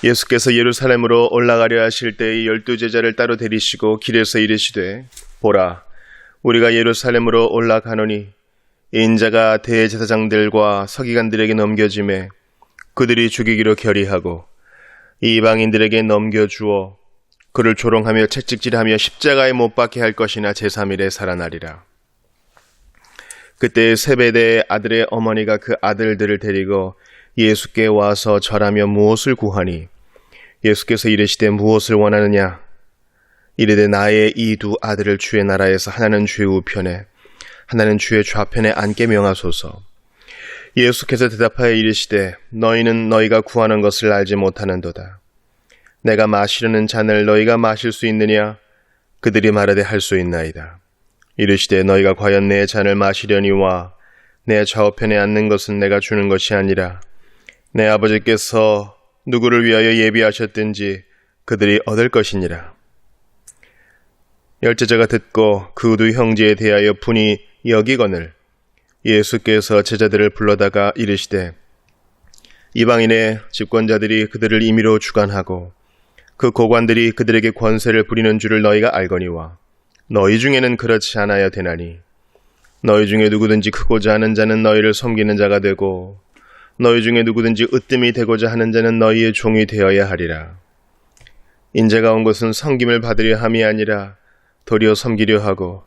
예수께서 예루살렘으로 올라가려 하실 때의 12제자를 따로 데리시고 길에서 이르시되 보라 우리가 예루살렘으로 올라가노니 인자가 대제사장들과 서기관들에게 넘겨짐에 그들이 죽이기로 결의하고 이방인들에게 넘겨주어 그를 조롱하며 채찍질하며 십자가에 못 박게 할 것이나 제3일에 살아나리라. 그때 세베대의 아들의 어머니가 그 아들들을 데리고 예수께 와서 절하며 무엇을 구하니 예수께서 이르시되 무엇을 원하느냐 이르되 나의 이 두 아들을 주의 나라에서 하나는 주의 우편에 하나는 주의 좌편에 앉게 명하소서. 예수께서 대답하여 이르시되 너희는 너희가 구하는 것을 알지 못하는도다. 내가 마시려는 잔을 너희가 마실 수 있느냐? 그들이 말하되 할 수 있나이다. 이르시되 너희가 과연 내 잔을 마시려니와 내 좌우편에 앉는 것은 내가 주는 것이 아니라 내 아버지께서 누구를 위하여 예비하셨든지 그들이 얻을 것이니라. 열제자가 듣고 그 두 형제에 대하여 분이 여기거늘 예수께서 제자들을 불러다가 이르시되 이방인의 집권자들이 그들을 임의로 주관하고 그 고관들이 그들에게 권세를 부리는 줄을 너희가 알거니와 너희 중에는 그렇지 않아야 되나니 너희 중에 누구든지 크고자 하는 자는 너희를 섬기는 자가 되고 너희 중에 누구든지 으뜸이 되고자 하는 자는 너희의 종이 되어야 하리라. 인자가 온 것은 섬김을 받으려 함이 아니라 도리어 섬기려 하고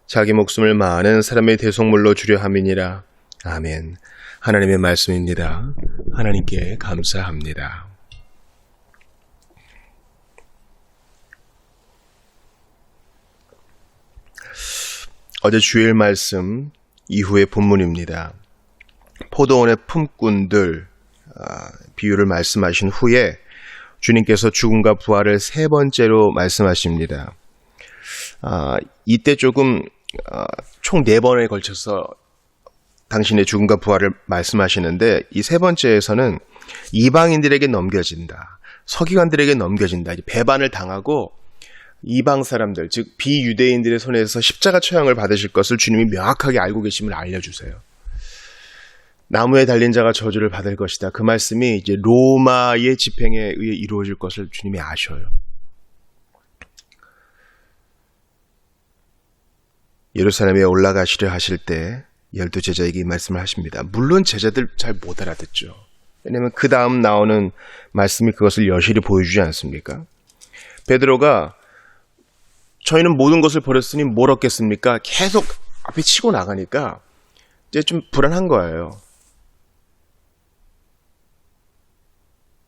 자기 목숨을 많은 사람의 대속물로 주려 함이니라. 아멘. 하나님의 말씀입니다. 하나님께 감사합니다. 어제 주일 말씀 이후의 본문입니다. 포도원의 품꾼들 비유를 말씀하신 후에 주님께서 죽음과 부활을 세 번째로 말씀하십니다. 이때 조금 총 4번에 걸쳐서 당신의 죽음과 부활을 말씀하시는데 이 세 번째에서는 이방인들에게 넘겨진다. 서기관들에게 넘겨진다. 배반을 당하고 이방 사람들, 즉 비유대인들의 손에서 십자가 처형을 받으실 것을 주님이 명확하게 알고 계심을 알려주세요. 나무에 달린 자가 저주를 받을 것이다. 그 말씀이 이제 로마의 집행에 의해 이루어질 것을 주님이 아셔요. 예루살렘에 올라가시려 하실 때 12제자에게 이 말씀을 하십니다. 물론 제자들 잘 못 알아듣죠. 왜냐하면 그 다음 나오는 말씀이 그것을 여실히 보여주지 않습니까? 베드로가 저희는 모든 것을 버렸으니 뭘 얻겠습니까? 계속 앞에 치고 나가니까 이제 좀 불안한 거예요.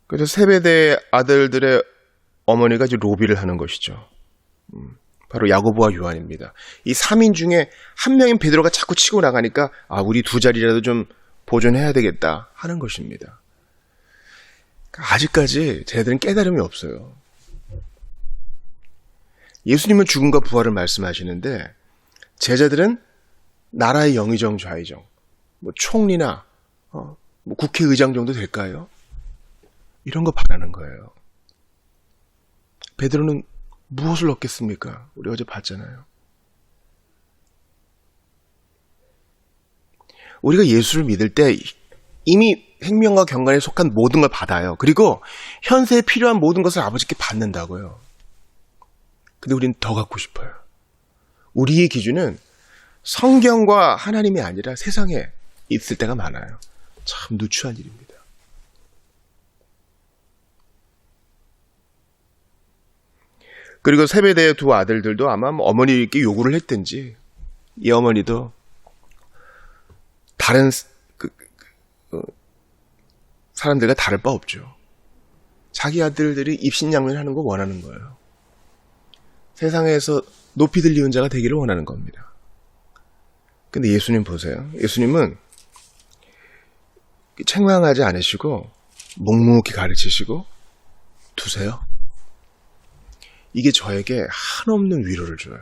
그래서 세베대의 아들들의 어머니가 이제 로비를 하는 것이죠. 바로 야고보와 요한입니다. 이 3인 중에 한 명인 베드로가 자꾸 치고 나가니까 우리 두 자리라도 좀 보존해야 되겠다 하는 것입니다. 아직까지 쟤네들은 깨달음이 없어요. 예수님은 죽음과 부활을 말씀하시는데 제자들은 나라의 영의정 좌의정, 총리나 국회의장 정도 될까요? 이런 거 바라는 거예요. 베드로는 무엇을 얻겠습니까? 우리 어제 봤잖아요. 우리가 예수를 믿을 때 이미 생명과 경건에 속한 모든 걸 받아요. 그리고 현세에 필요한 모든 것을 아버지께 받는다고요. 근데 우리는 더 갖고 싶어요. 우리의 기준은 성경과 하나님이 아니라 세상에 있을 때가 많아요. 참 누추한 일입니다. 그리고 세베대의 두 아들들도 아마 어머니께 요구를 했든지 이 어머니도 다른 사람들과 다를 바 없죠. 자기 아들들이 입신양면하는 거 원하는 거예요. 세상에서 높이 들리는 자가 되기를 원하는 겁니다. 근데 예수님 보세요. 예수님은 책망하지 않으시고 묵묵히 가르치시고 두세요. 이게 저에게 한없는 위로를 줘요.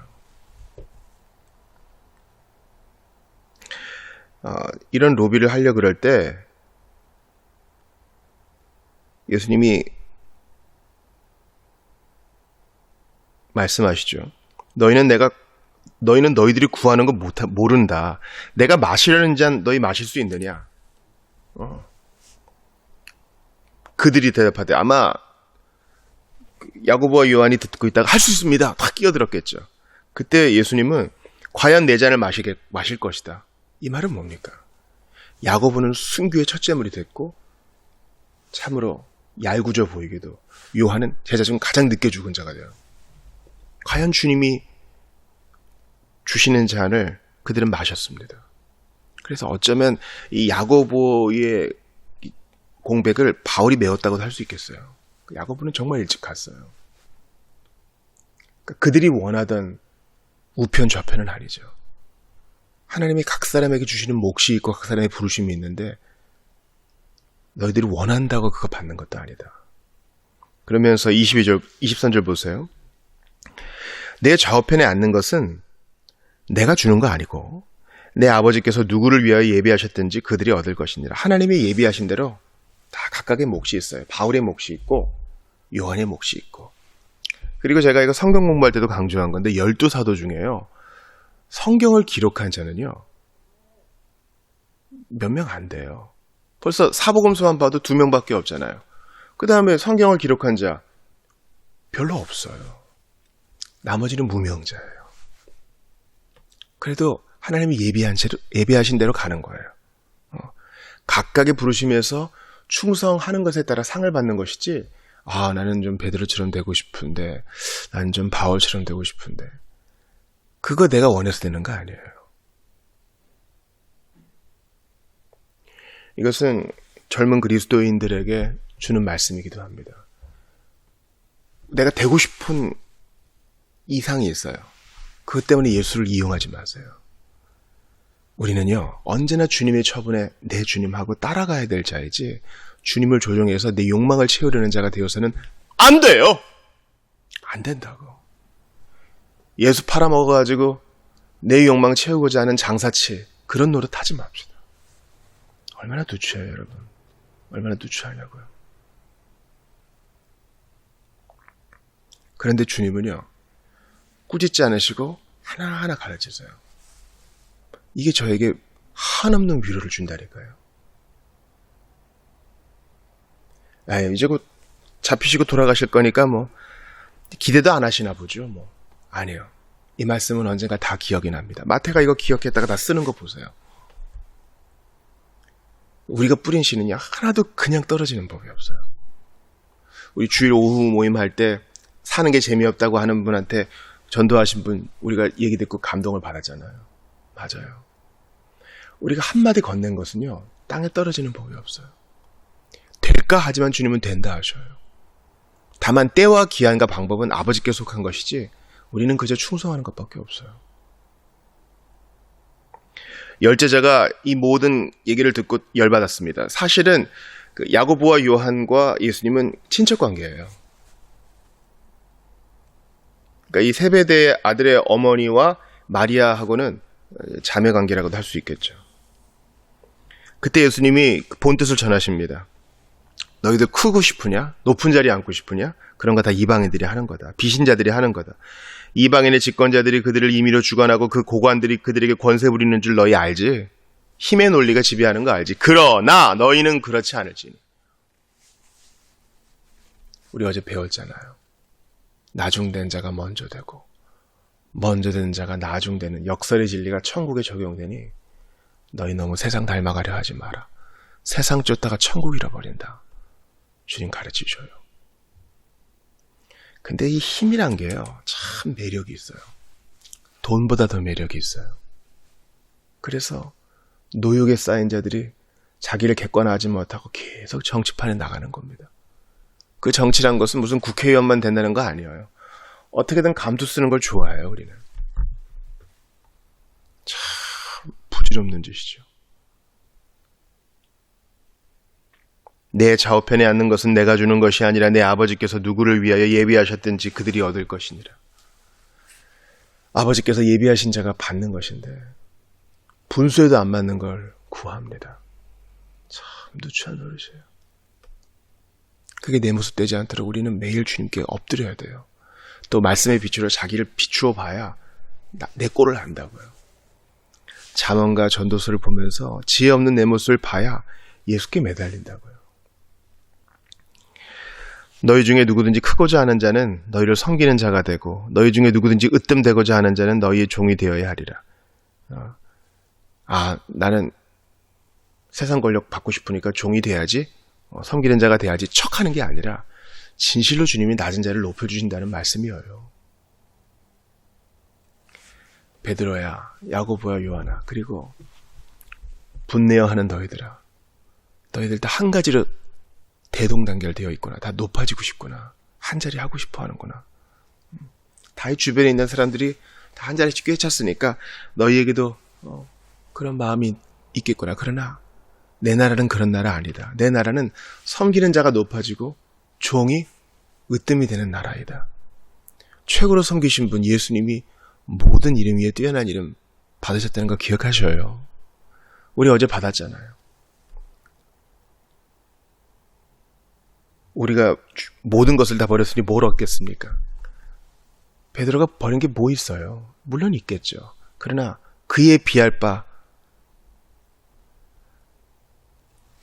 이런 로비를 하려고 그럴 때 예수님이 말씀하시죠. 너희는 너희들이 구하는 거 모른다. 내가 마시려는 잔 너희 마실 수 있느냐? 그들이 대답하되 아마 야고보와 요한이 듣고 있다가 할 수 있습니다. 탁 끼어들었겠죠. 그때 예수님은 과연 내 잔을 마실 것이다. 이 말은 뭡니까? 야고보는 순교의 첫째물이 됐고 참으로 얄궂어 보이게도 요한은 제자 중 가장 늦게 죽은 자가 돼요. 과연 주님이 주시는 잔을 그들은 마셨습니다. 그래서 어쩌면 이 야고보의 공백을 바울이 메웠다고도 할 수 있겠어요. 야고보는 정말 일찍 갔어요. 그러니까 그들이 원하던 우편 좌편은 아니죠. 하나님이 각 사람에게 주시는 몫이 있고 각 사람의 부르심이 있는데 너희들이 원한다고 그거 받는 것도 아니다. 그러면서 22절, 23절 보세요. 내 좌우편에 앉는 것은 내가 주는 거 아니고 내 아버지께서 누구를 위하여 예비하셨든지 그들이 얻을 것이니라. 하나님이 예비하신 대로 다 각각의 몫이 있어요. 바울의 몫이 있고 요한의 몫이 있고. 그리고 제가 이거 성경 공부할 때도 강조한 건데 12사도 중에요. 성경을 기록한 자는요. 몇 명 안 돼요. 벌써 사복음서만 봐도 2명밖에 없잖아요. 그 다음에 성경을 기록한 자 별로 없어요. 나머지는 무명자예요. 그래도 하나님이 예비하신 대로 가는 거예요. 각각의 부르심에서 충성하는 것에 따라 상을 받는 것이지 나는 좀 베드로처럼 되고 싶은데 나는 좀 바울처럼 되고 싶은데 그거 내가 원해서 되는 거 아니에요. 이것은 젊은 그리스도인들에게 주는 말씀이기도 합니다. 내가 되고 싶은 이상이 있어요. 그것 때문에 예수를 이용하지 마세요. 우리는요, 언제나 주님의 처분에 내 주님하고 따라가야 될 자이지 주님을 조종해서 내 욕망을 채우려는 자가 되어서는 안 돼요! 안 된다고. 예수 팔아먹어가지고 내 욕망 채우고자 하는 장사치, 그런 노릇 하지 맙시다. 얼마나 누추해요, 여러분. 얼마나 누추하냐고요. 그런데 주님은요, 꾸짖지 않으시고 하나하나 가르치세요. 이게 저에게 한없는 위로를 준다니까요. 이제 곧 잡히시고 돌아가실 거니까 기대도 안 하시나 보죠. 아니에요. 이 말씀은 언젠가 다 기억이 납니다. 마태가 이거 기억했다가 다 쓰는 거 보세요. 우리가 뿌린 씨는요, 하나도 그냥 떨어지는 법이 없어요. 우리 주일 오후 모임할 때 사는 게 재미없다고 하는 분한테 전도하신 분 우리가 얘기 듣고 감동을 받았잖아요. 맞아요. 우리가 한마디 건넨 것은요, 땅에 떨어지는 법이 없어요. 될까 하지만 주님은 된다 하셔요. 다만 때와 기한과 방법은 아버지께 속한 것이지 우리는 그저 충성하는 것밖에 없어요. 열제자가 이 모든 얘기를 듣고 열받았습니다. 사실은 야고보와 요한과 예수님은 친척 관계예요. 그러니까 이 세베대의 아들의 어머니와 마리아하고는 자매 관계라고도 할 수 있겠죠. 그때 예수님이 본뜻을 전하십니다. 너희들 크고 싶으냐? 높은 자리에 앉고 싶으냐? 그런 거 다 이방인들이 하는 거다. 비신자들이 하는 거다. 이방인의 집권자들이 그들을 임의로 주관하고 그 고관들이 그들에게 권세 부리는 줄 너희 알지? 힘의 논리가 지배하는 거 알지? 그러나 너희는 그렇지 않을지니. 우리 어제 배웠잖아요. 나중된 자가 먼저 되고 먼저 된 자가 나중되는 역설의 진리가 천국에 적용되니 너희 너무 세상 닮아가려 하지 마라. 세상 쫓다가 천국 잃어버린다. 주님 가르치셔요. 근데 이 힘이란 게요, 참 매력이 있어요. 돈보다 더 매력이 있어요. 그래서 노역에 쌓인 자들이 자기를 객관화하지 못하고 계속 정치판에 나가는 겁니다. 그 정치란 것은 무슨 국회의원만 된다는 거 아니에요. 어떻게든 감투 쓰는 걸 좋아해요, 우리는. 참 부질없는 짓이죠. 내 좌우편에 앉는 것은 내가 주는 것이 아니라 내 아버지께서 누구를 위하여 예비하셨든지 그들이 얻을 것이니라. 아버지께서 예비하신 자가 받는 것인데 분수에도 안 맞는 걸 구합니다. 참 누추한 노릇이에요. 그게 내 모습 되지 않도록 우리는 매일 주님께 엎드려야 돼요. 또 말씀의 빛으로 자기를 비추어 봐야 내 꼴을 안다고요. 잠언과 전도서를 보면서 지혜 없는 내 모습을 봐야 예수께 매달린다고요. 너희 중에 누구든지 크고자 하는 자는 너희를 섬기는 자가 되고 너희 중에 누구든지 으뜸되고자 하는 자는 너희의 종이 되어야 하리라. 나는 세상 권력 받고 싶으니까 종이 돼야지, 섬기는 자가 돼야지 척하는 게 아니라 진실로 주님이 낮은 자를 높여주신다는 말씀이에요. 베드로야, 야고보야, 요한아, 그리고 분내어 하는 너희들아, 너희들 다 한 가지로 대동단결되어 있구나. 다 높아지고 싶구나. 한 자리 하고 싶어 하는구나. 다의 주변에 있는 사람들이 다 한 자리씩 꿰찼으니까 너희에게도 그런 마음이 있겠구나. 그러나 내 나라는 그런 나라 아니다. 내 나라는 섬기는 자가 높아지고 종이 으뜸이 되는 나라이다. 최고로 섬기신 분 예수님이 모든 이름 위에 뛰어난 이름 받으셨다는 거 기억하셔요. 우리 어제 받았잖아요. 우리가 모든 것을 다 버렸으니 뭘 얻겠습니까? 베드로가 버린 게 뭐 있어요? 물론 있겠죠. 그러나 그에 비할 바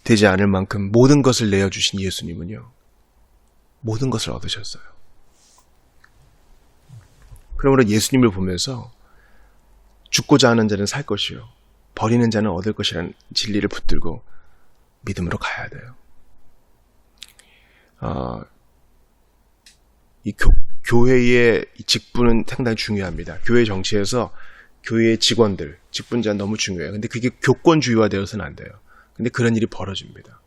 되지 않을 만큼 모든 것을 내어주신 예수님은요, 모든 것을 얻으셨어요. 그러므로 예수님을 보면서 죽고자 하는 자는 살 것이요 버리는 자는 얻을 것이라는 진리를 붙들고 믿음으로 가야 돼요. 이 교회의 직분은 상당히 중요합니다. 교회 정치에서 교회의 직원들, 직분자는 너무 중요해요. 근데 그게 교권주의화 되어서는 안 돼요. 근데 그런 일이 벌어집니다.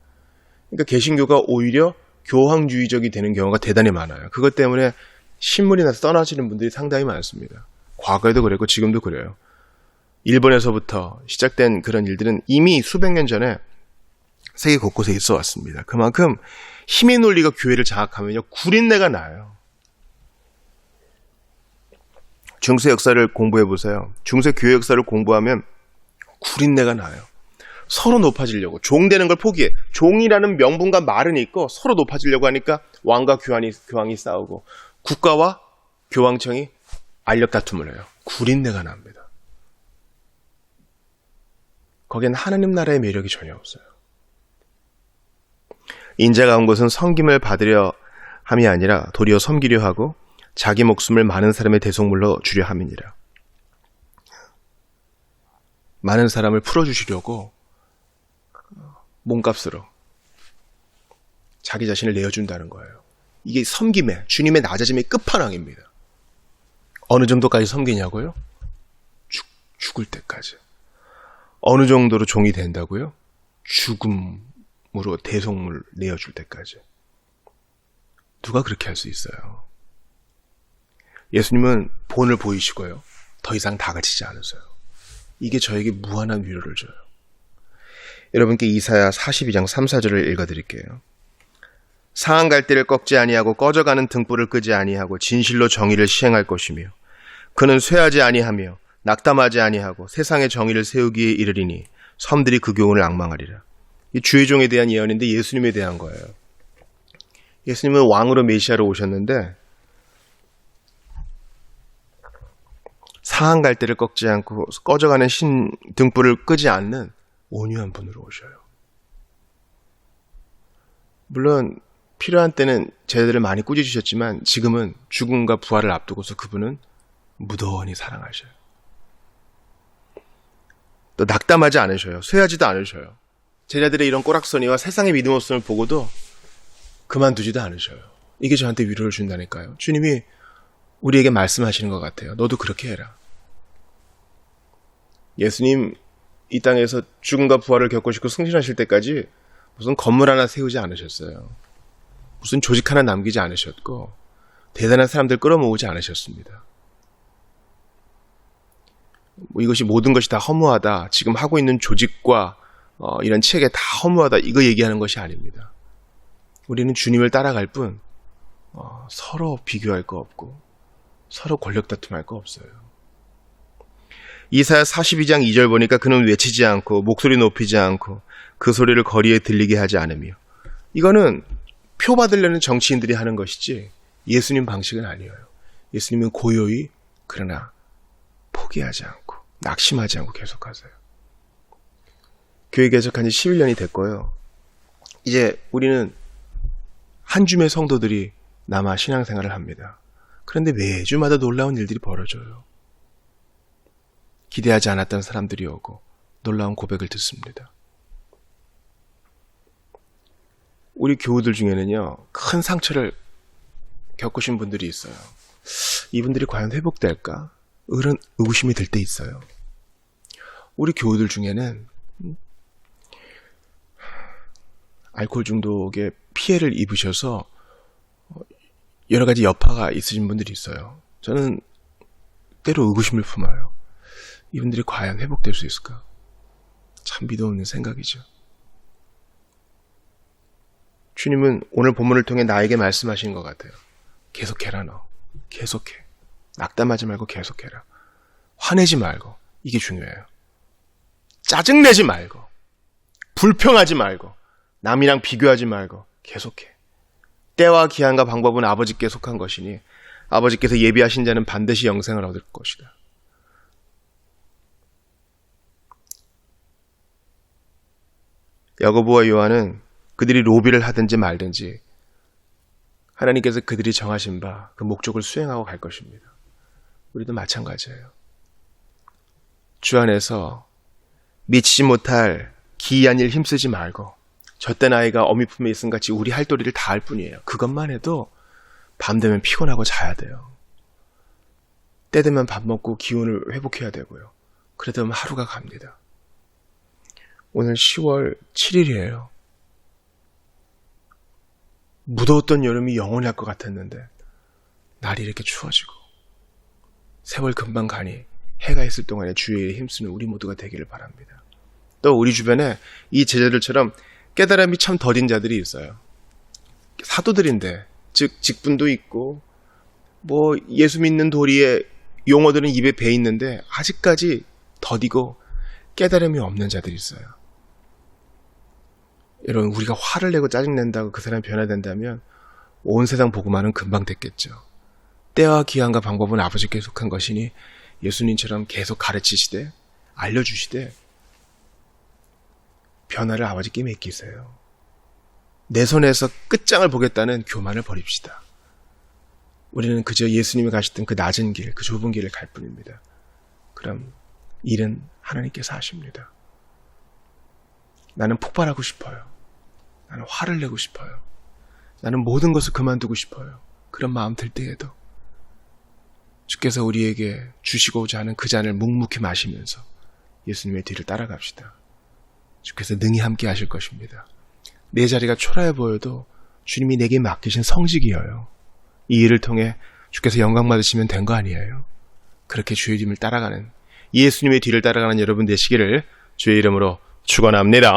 그러니까 개신교가 오히려 교황주의적이 되는 경우가 대단히 많아요. 그것 때문에 신문이 나서 떠나시는 분들이 상당히 많습니다. 과거에도 그랬고 지금도 그래요. 일본에서부터 시작된 그런 일들은 이미 수백 년 전에 세계 곳곳에 있어 왔습니다. 그만큼 힘의 논리가 교회를 장악하면요, 구린내가 나요. 중세 역사를 공부해 보세요. 중세 교회 역사를 공부하면 구린내가 나요. 서로 높아지려고 종되는 걸 포기해. 종이라는 명분과 말은 있고 서로 높아지려고 하니까 왕과 교황이 싸우고 국가와 교황청이 알력 다툼을 해요. 구린내가 납니다. 거기엔 하나님 나라의 매력이 전혀 없어요. 인자가 온 것은 섬김을 받으려 함이 아니라 도리어 섬기려 하고 자기 목숨을 많은 사람의 대속물로 주려 함이니라. 많은 사람을 풀어주시려고 몸값으로 자기 자신을 내어준다는 거예요. 이게 섬김의, 주님의 낮아짐의 끝판왕입니다. 어느 정도까지 섬기냐고요? 죽을 때까지. 어느 정도로 종이 된다고요? 죽음으로 대속물 내어줄 때까지. 누가 그렇게 할 수 있어요? 예수님은 본을 보이시고요, 더 이상 다그치지 않으세요. 이게 저에게 무한한 위로를 줘요. 여러분께 이사야 42장 3, 4절을 읽어드릴게요. 상한 갈대를 꺾지 아니하고 꺼져가는 등불을 끄지 아니하고 진실로 정의를 시행할 것이며 그는 쇠하지 아니하며 낙담하지 아니하고 세상의 정의를 세우기에 이르리니 섬들이 그 교훈을 앙망하리라. 이 주의 종에 대한 예언인데 예수님에 대한 거예요. 예수님은 왕으로 메시아로 오셨는데 상한 갈대를 꺾지 않고 꺼져가는 등불을 끄지 않는 온유한 분으로 오셔요. 물론 필요한 때는 제자들을 많이 꾸짖으셨지만 지금은 죽음과 부활을 앞두고서 그분은 무던히 사랑하셔요. 또 낙담하지 않으셔요. 쇠하지도 않으셔요. 제자들의 이런 꼬락서니와 세상의 믿음 없음을 보고도 그만두지도 않으셔요. 이게 저한테 위로를 준다니까요. 주님이 우리에게 말씀하시는 것 같아요. 너도 그렇게 해라. 예수님 이 땅에서 죽음과 부활을 겪으시고 승진하실 때까지 무슨 건물 하나 세우지 않으셨어요. 무슨 조직 하나 남기지 않으셨고 대단한 사람들 끌어모으지 않으셨습니다. 이것이 모든 것이 다 허무하다, 지금 하고 있는 조직과 이런 체계 다 허무하다, 이거 얘기하는 것이 아닙니다. 우리는 주님을 따라갈 뿐 서로 비교할 거 없고 서로 권력 다툼할 거 없어요. 이사야 42장 2절 보니까 그는 외치지 않고 목소리 높이지 않고 그 소리를 거리에 들리게 하지 않으며, 이거는 표 받으려는 정치인들이 하는 것이지 예수님 방식은 아니에요. 예수님은 고요히 그러나 포기하지 않고 낙심하지 않고 계속하세요. 교회 개척한 지 11년이 됐고요. 이제 우리는 한 줌의 성도들이 남아 신앙생활을 합니다. 그런데 매주마다 놀라운 일들이 벌어져요. 기대하지 않았던 사람들이 오고 놀라운 고백을 듣습니다. 우리 교우들 중에는요, 큰 상처를 겪으신 분들이 있어요. 이분들이 과연 회복될까? 이런 의구심이 들 때 있어요. 우리 교우들 중에는 알코올 중독에 피해를 입으셔서 여러 가지 여파가 있으신 분들이 있어요. 저는 때로 의구심을 품어요. 이분들이 과연 회복될 수 있을까? 참 믿어 없는 생각이죠. 주님은 오늘 본문을 통해 나에게 말씀하신 것 같아요. 계속해라 너. 계속해. 낙담하지 말고 계속해라. 화내지 말고. 이게 중요해요. 짜증내지 말고. 불평하지 말고. 남이랑 비교하지 말고. 계속해. 때와 기한과 방법은 아버지께 속한 것이니 아버지께서 예비하신 자는 반드시 영생을 얻을 것이다. 야고보와 요한은 그들이 로비를 하든지 말든지 하나님께서 그들이 정하신 바 그 목적을 수행하고 갈 것입니다. 우리도 마찬가지예요. 주 안에서 미치지 못할 기이한 일 힘쓰지 말고 젖된 아이가 어미 품에 있음 같이 우리 할 도리를 다 할 뿐이에요. 그것만 해도 밤 되면 피곤하고 자야 돼요. 때 되면 밥 먹고 기운을 회복해야 되고요. 그러다 보면 하루가 갑니다. 오늘 10월 7일이에요. 무더웠던 여름이 영원히 할 것 같았는데 날이 이렇게 추워지고 세월 금방 가니 해가 있을 동안에 주의 일에 힘쓰는 우리 모두가 되기를 바랍니다. 또 우리 주변에 이 제자들처럼 깨달음이 참 더딘 자들이 있어요. 사도들인데, 즉 직분도 있고 뭐 예수 믿는 도리에 용어들은 입에 배 있는데 아직까지 더디고 깨달음이 없는 자들이 있어요. 여러분, 우리가 화를 내고 짜증낸다고 그 사람이 변화된다면 온 세상 보고만은 금방 됐겠죠. 때와 기한과 방법은 아버지께 속한 것이니 예수님처럼 계속 가르치시되 알려주시되 변화를 아버지께 맡기세요. 내 손에서 끝장을 보겠다는 교만을 버립시다. 우리는 그저 예수님이 가셨던 그 낮은 길, 그 좁은 길을 갈 뿐입니다. 그럼 일은 하나님께서 하십니다. 나는 폭발하고 싶어요. 나는 화를 내고 싶어요. 나는 모든 것을 그만두고 싶어요. 그런 마음 들 때에도 주께서 우리에게 주시고자 하는 그 잔을 묵묵히 마시면서 예수님의 뒤를 따라갑시다. 주께서 능히 함께 하실 것입니다. 내 자리가 초라해 보여도 주님이 내게 맡기신 성직이에요. 이 일을 통해 주께서 영광 받으시면 된 거 아니에요? 그렇게 주의 이름을 따라가는, 예수님의 뒤를 따라가는 여러분 되시기를 주의 이름으로 축원합니다.